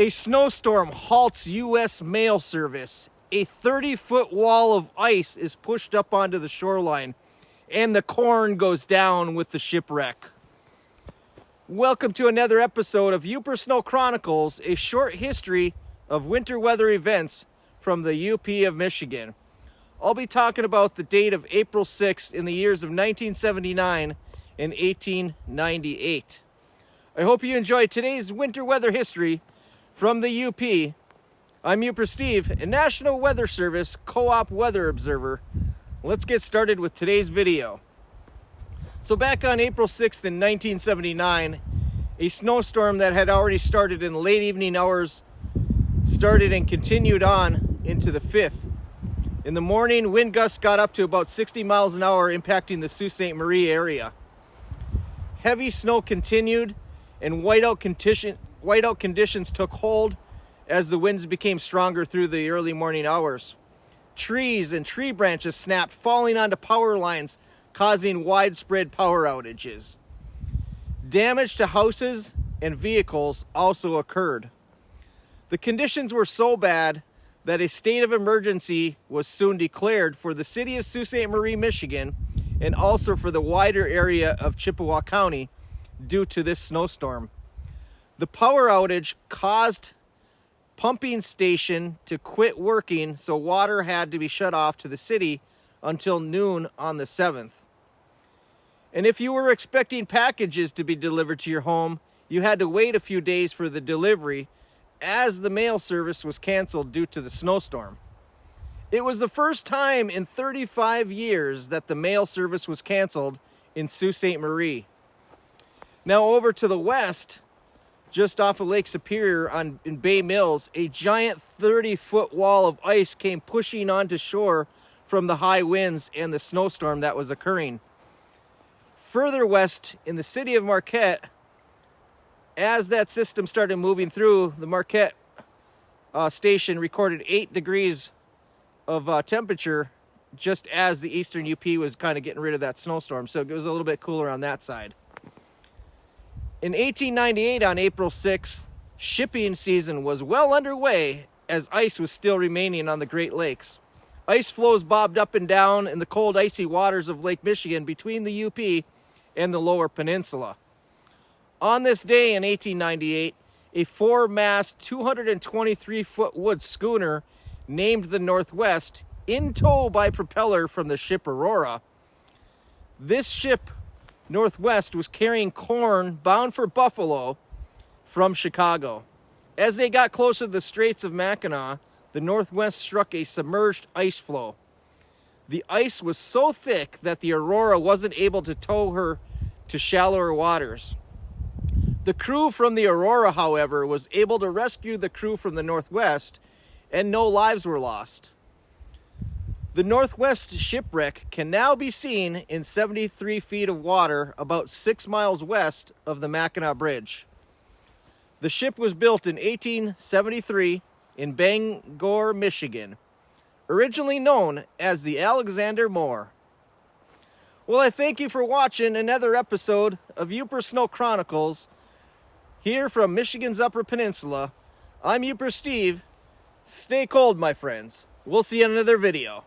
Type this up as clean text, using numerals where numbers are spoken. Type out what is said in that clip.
A snowstorm halts U.S. mail service. A 30-foot wall of ice is pushed up onto the shoreline, and the corn goes down with the shipwreck. Welcome to another episode of Yooper Snow Chronicles, a short history of winter weather events from the UP of Michigan. I'll be talking about the date of April 6th in the years of 1979 and 1898. I hope you enjoyed today's winter weather history from the UP. I'm Yooper Steve, a National Weather Service Co-op Weather Observer. Let's get started with today's video. So back on April 6th in 1979, a snowstorm that had already started in the late evening hours started and continued on into the 5th. In the morning, wind gusts got up to about 60 miles an hour, impacting the Sault Ste Marie area. Heavy snow continued, and whiteout conditions took hold as the winds became stronger through the early morning hours. Trees and tree branches snapped, falling onto power lines, causing widespread power outages. Damage to houses and vehicles also occurred. The conditions were so bad that a state of emergency was soon declared for the city of Sault Ste Marie, Michigan, and also for the wider area of Chippewa County due to this snowstorm. The power outage caused pumping station to quit working, so water had to be shut off to the city until noon on the 7th. And if you were expecting packages to be delivered to your home, you had to wait a few days for the delivery, as the mail service was canceled due to the snowstorm. It was the first time in 35 years that the mail service was canceled in Sault Ste. Marie. Now over to the west, just off of Lake Superior in Bay Mills, a giant 30-foot wall of ice came pushing onto shore from the high winds and the snowstorm that was occurring. Further west in the city of Marquette, as that system started moving through, the Marquette station recorded 8 degrees of temperature just as the eastern UP was kind of getting rid of that snowstorm, so it was a little bit cooler on that side. In 1898, on April 6th, shipping season was well underway as ice was still remaining on the Great Lakes. Ice floes bobbed up and down in the cold, icy waters of Lake Michigan between the UP and the Lower Peninsula. On this day in 1898, a 4-mast, 223-foot wood schooner named the Northwest, in tow by propeller from the ship Aurora. This ship, Northwest, was carrying corn bound for Buffalo from Chicago. As they got closer to the Straits of Mackinac, the Northwest struck a submerged ice floe. The ice was so thick that the Aurora wasn't able to tow her to shallower waters. The crew from the Aurora, however, was able to rescue the crew from the Northwest, and no lives were lost. The Northwest shipwreck can now be seen in 73 feet of water about 6 miles west of the Mackinac Bridge. The ship was built in 1873 in Bangor, Michigan, originally known as the Alexander Moore. Well, I thank you for watching another episode of Yooper Snow Chronicles here from Michigan's Upper Peninsula. I'm Yooper Steve. Stay cold, my friends. We'll see you in another video.